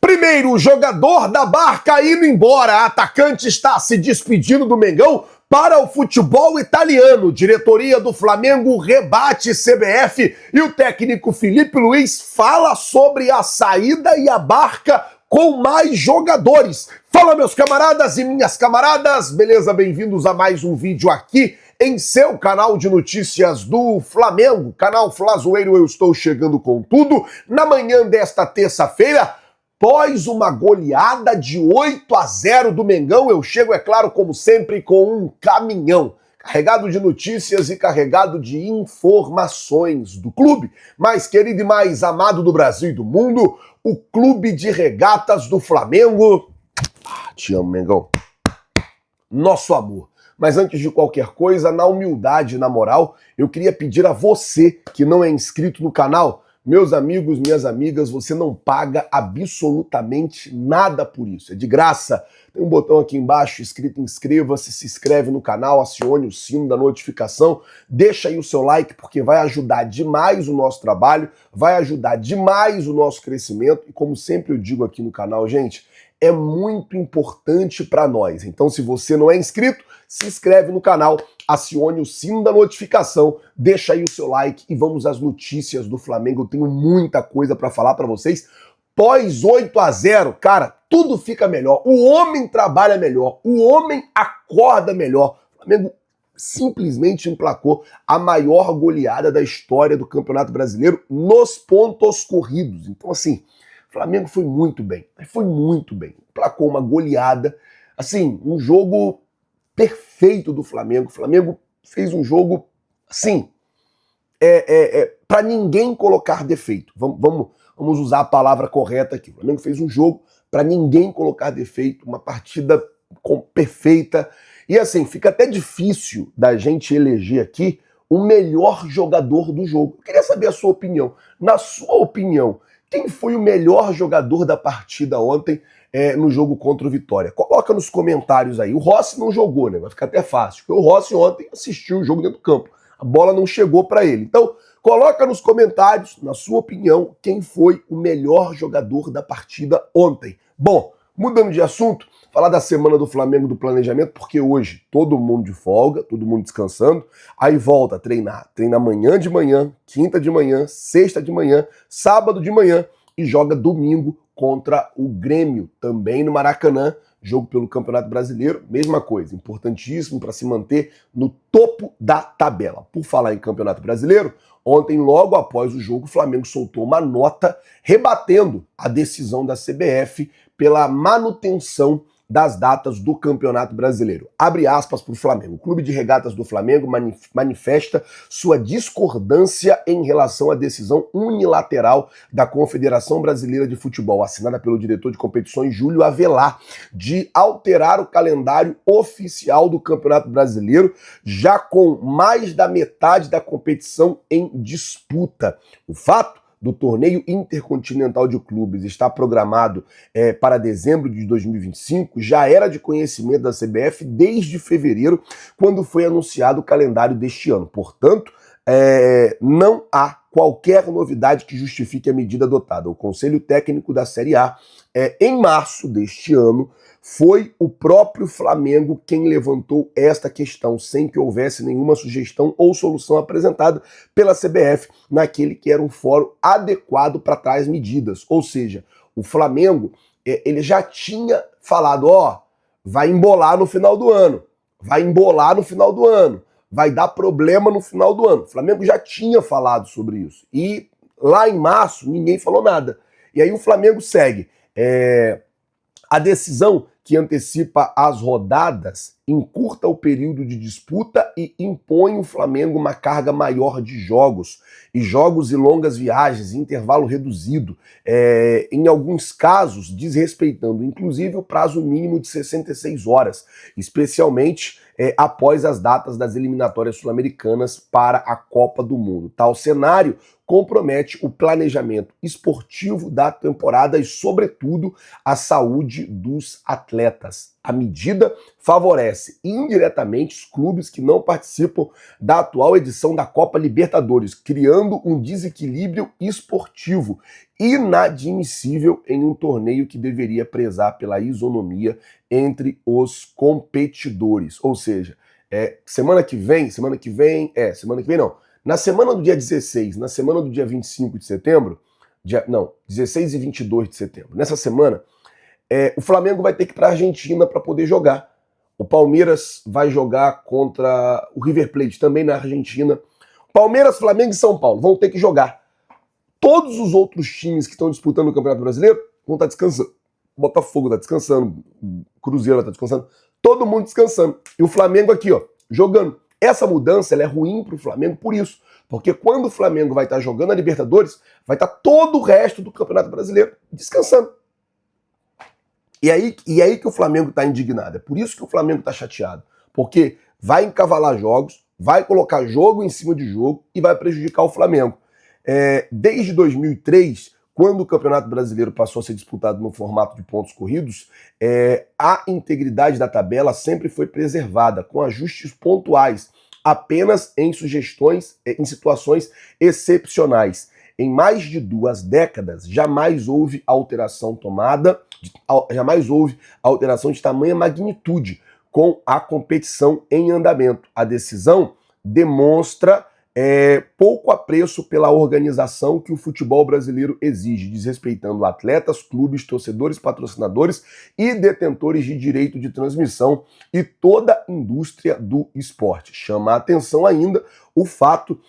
Primeiro, jogador da Barca indo embora. Atacante está se despedindo do Mengão para o futebol italiano. Diretoria do Flamengo rebate CBF e o técnico Felipe Luiz fala sobre a saída e a Barca com mais jogadores. Fala, meus camaradas e minhas camaradas, beleza? Bem-vindos a mais um vídeo aqui em seu canal de notícias do Flamengo, canal Flazoeiro. Eu estou chegando com tudo na manhã desta terça-feira. Após uma goleada de 8-0 do Mengão, eu chego, é claro, como sempre, com um caminhão carregado de notícias e carregado de informações do clube mais querido e mais amado do Brasil e do mundo, o Clube de Regatas do Flamengo. Te amo, Mengão. Nosso amor. Mas antes de qualquer coisa, na humildade e na moral, eu queria pedir a você que não é inscrito no canal, meus amigos, minhas amigas, você não paga absolutamente nada por isso. É de graça. Tem um botão aqui embaixo escrito inscreva-se, se inscreve no canal, acione o sino da notificação, deixa aí o seu like porque vai ajudar demais o nosso trabalho, vai ajudar demais o nosso crescimento e como sempre eu digo aqui no canal, gente, é muito importante para nós. Então se você não é inscrito, se inscreve no canal, acione o sino da notificação, deixa aí o seu like e vamos às notícias do Flamengo. Eu tenho muita coisa para falar para vocês. Pós 8-0, cara, tudo fica melhor. O homem trabalha melhor, o homem acorda melhor. O Flamengo simplesmente emplacou a maior goleada da história do Campeonato Brasileiro nos pontos corridos. Então, assim, o Flamengo foi muito bem, emplacou uma goleada, assim, um jogo perfeito do Flamengo. O Flamengo fez um jogo, assim, para ninguém colocar defeito. Vamos usar a palavra correta aqui. O Flamengo fez um jogo para ninguém colocar defeito, uma partida perfeita. E assim, fica até difícil da gente eleger aqui o melhor jogador do jogo. Eu queria saber a sua opinião. Na sua opinião, quem foi o melhor jogador da partida ontem no jogo contra o Vitória? Coloca nos comentários aí. O Rossi não jogou, né? Vai ficar até fácil. Porque o Rossi ontem assistiu o jogo dentro do campo. A bola não chegou para ele. Então, coloca nos comentários, na sua opinião, quem foi o melhor jogador da partida ontem. Bom, mudando de assunto, falar da semana do Flamengo, do planejamento, porque hoje todo mundo de folga, todo mundo descansando, aí volta a treinar. Treina amanhã de manhã, quinta de manhã, sexta de manhã, sábado de manhã e joga domingo contra o Grêmio, também no Maracanã, jogo pelo Campeonato Brasileiro, mesma coisa, importantíssimo para se manter no topo da tabela. Por falar em Campeonato Brasileiro, ontem, logo após o jogo, o Flamengo soltou uma nota rebatendo a decisão da CBF pela manutenção das datas do Campeonato Brasileiro. Abre aspas para o Flamengo. O Clube de Regatas do Flamengo manifesta sua discordância em relação à decisão unilateral da Confederação Brasileira de Futebol, assinada pelo diretor de competições Júlio Avelar, de alterar o calendário oficial do Campeonato Brasileiro, já com mais da metade da competição em disputa. O fato do torneio intercontinental de clubes está programado para dezembro de 2025, já era de conhecimento da CBF desde fevereiro, quando foi anunciado o calendário deste ano. Portanto, não há qualquer novidade que justifique a medida adotada. O Conselho Técnico da Série A, em março deste ano, foi o próprio Flamengo quem levantou esta questão, sem que houvesse nenhuma sugestão ou solução apresentada pela CBF naquele que era um fórum adequado para tais medidas. Ou seja, o Flamengo ele já tinha falado, vai embolar no final do ano, vai dar problema no final do ano. O Flamengo já tinha falado sobre isso. E lá em março ninguém falou nada. E aí o Flamengo segue. A decisão que antecipa as rodadas encurta o período de disputa e impõe ao Flamengo uma carga maior de jogos e longas viagens, intervalo reduzido, em alguns casos desrespeitando inclusive o prazo mínimo de 66 horas, especialmente após as datas das eliminatórias sul-americanas para a Copa do Mundo. Tal cenário compromete o planejamento esportivo da temporada e, sobretudo, a saúde dos atletas. A medida favorece favorece indiretamente os clubes que não participam da atual edição da Copa Libertadores, criando um desequilíbrio esportivo inadmissível em um torneio que deveria prezar pela isonomia entre os competidores. Ou seja, semana que vem não. Na semana do dia 16, na semana do dia 25 de setembro, 16 e 22 de setembro, nessa semana, o Flamengo vai ter que ir para a Argentina para poder jogar. O Palmeiras vai jogar contra o River Plate, também na Argentina. Palmeiras, Flamengo e São Paulo vão ter que jogar. Todos os outros times que estão disputando o Campeonato Brasileiro vão estar descansando. O Botafogo está descansando, o Cruzeiro está descansando, todo mundo descansando. E o Flamengo aqui, ó, jogando. Essa mudança ela é ruim para o Flamengo por isso. Porque quando o Flamengo vai estar jogando a Libertadores, vai estar todo o resto do Campeonato Brasileiro descansando. E aí que o Flamengo está indignado. É por isso que o Flamengo está chateado. Porque vai encavalar jogos, vai colocar jogo em cima de jogo e vai prejudicar o Flamengo. Desde 2003, quando o Campeonato Brasileiro passou a ser disputado no formato de pontos corridos, a integridade da tabela sempre foi preservada, com ajustes pontuais, apenas em situações excepcionais. Em mais de 2 décadas, jamais houve alteração de tamanha magnitude com a competição em andamento. A decisão demonstra pouco apreço pela organização que o futebol brasileiro exige, desrespeitando atletas, clubes, torcedores, patrocinadores e detentores de direito de transmissão e toda a indústria do esporte. Chama a atenção ainda o fato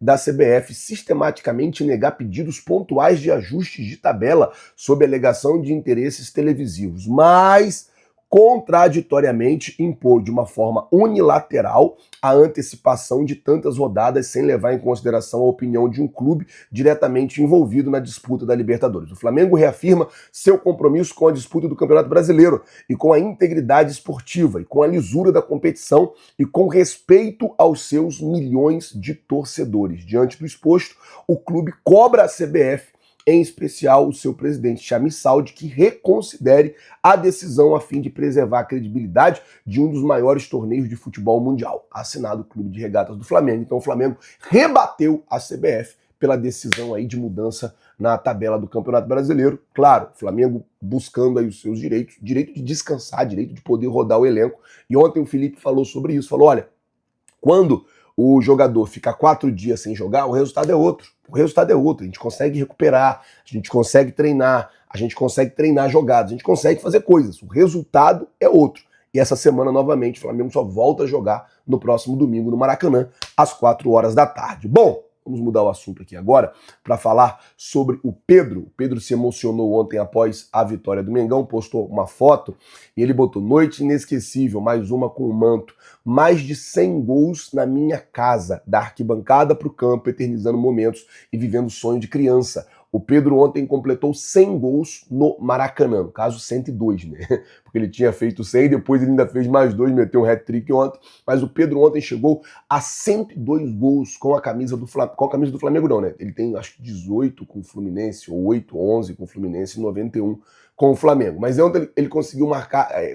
da CBF sistematicamente negar pedidos pontuais de ajustes de tabela sob alegação de interesses televisivos, mas contraditoriamente impor de uma forma unilateral a antecipação de tantas rodadas sem levar em consideração a opinião de um clube diretamente envolvido na disputa da Libertadores. O Flamengo reafirma seu compromisso com a disputa do Campeonato Brasileiro e com a integridade esportiva e com a lisura da competição e com respeito aos seus milhões de torcedores. Diante do exposto, o clube cobra a CBF, em especial o seu presidente Shamil Saud, que reconsidere a decisão a fim de preservar a credibilidade de um dos maiores torneios de futebol mundial. Assinado o Clube de Regatas do Flamengo. Então o Flamengo rebateu a CBF pela decisão aí de mudança na tabela do Campeonato Brasileiro. Claro, o Flamengo buscando aí os seus direitos, direito de descansar, direito de poder rodar o elenco. E ontem o Felipe falou sobre isso, falou, olha, quando o jogador fica 4 dias sem jogar, o resultado é outro. O resultado é outro. A gente consegue recuperar, a gente consegue treinar jogadas, a gente consegue fazer coisas. O resultado é outro. E essa semana, novamente, o Flamengo só volta a jogar no próximo domingo no Maracanã, às 4 horas da tarde. Bom, vamos mudar o assunto aqui agora para falar sobre o Pedro. O Pedro se emocionou ontem após a vitória do Mengão, postou uma foto e ele botou noite inesquecível, mais uma com o manto. Mais de 100 gols na minha casa, da arquibancada para o campo, eternizando momentos e vivendo o sonho de criança. O Pedro ontem completou 100 gols no Maracanã, no caso 102, né? Porque ele tinha feito 100, depois ele ainda fez mais 2, meteu um hat-trick ontem. Mas o Pedro ontem chegou a 102 gols com a camisa do Flamengo. Com a camisa do Flamengo não, né? Ele tem acho que 18 com o Fluminense, ou 8, 11 com o Fluminense e 91 com o Flamengo. Mas ontem ele conseguiu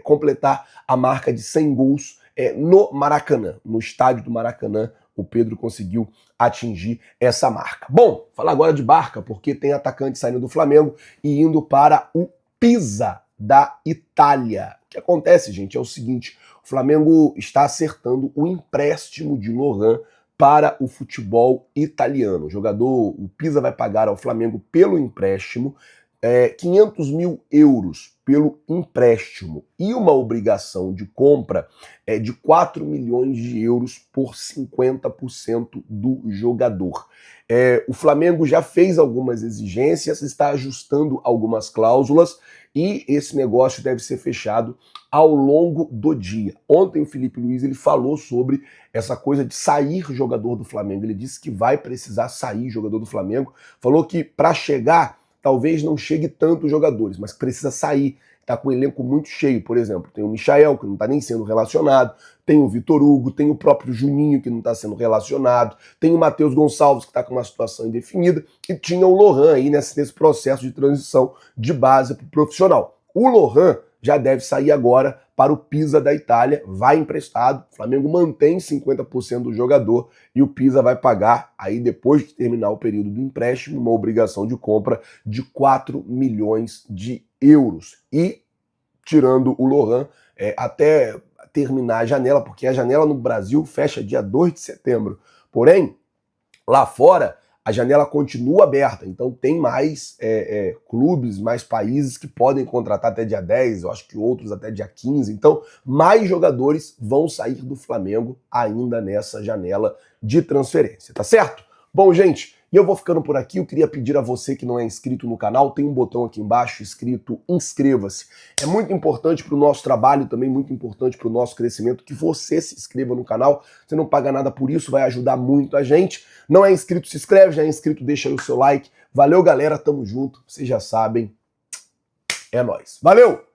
completar a marca de 100 gols no Maracanã, no estádio do Maracanã. O Pedro conseguiu atingir essa marca. Bom, falar agora de Barca, porque tem atacante saindo do Flamengo e indo para o Pisa da Itália. O que acontece, gente, é o seguinte, o Flamengo está acertando o empréstimo de Lohan para o futebol italiano. O Pisa vai pagar ao Flamengo pelo empréstimo 500 mil euros pelo empréstimo e uma obrigação de compra de 4 milhões de euros por 50% do jogador. O Flamengo já fez algumas exigências, está ajustando algumas cláusulas e esse negócio deve ser fechado ao longo do dia. Ontem o Felipe Luiz ele falou sobre essa coisa de sair jogador do Flamengo. Ele disse que vai precisar sair jogador do Flamengo. Falou que para chegar talvez não chegue tantos jogadores, mas precisa sair. Está com o elenco muito cheio, por exemplo. Tem o Michael, que não está nem sendo relacionado, tem o Vitor Hugo, tem o próprio Juninho, que não está sendo relacionado, tem o Matheus Gonçalves, que está com uma situação indefinida, e tinha o Lohan aí nesse processo de transição de base para o profissional. O Lohan já deve sair agora para o Pisa da Itália, vai emprestado, o Flamengo mantém 50% do jogador e o Pisa vai pagar, aí depois de terminar o período do empréstimo, uma obrigação de compra de 4 milhões de euros. E, tirando o Lohan, até terminar a janela, porque a janela no Brasil fecha dia 2 de setembro, porém, lá fora, a janela continua aberta, então tem mais clubes, mais países que podem contratar até dia 10, eu acho que outros até dia 15, então mais jogadores vão sair do Flamengo ainda nessa janela de transferência, tá certo? Bom, gente, e eu vou ficando por aqui, eu queria pedir a você que não é inscrito no canal, tem um botão aqui embaixo escrito inscreva-se. É muito importante para o nosso trabalho, também muito importante para o nosso crescimento, que você se inscreva no canal, você não paga nada por isso, vai ajudar muito a gente. Não é inscrito, se inscreve, já é inscrito, deixa aí o seu like. Valeu, galera, tamo junto, vocês já sabem, é nóis. Valeu!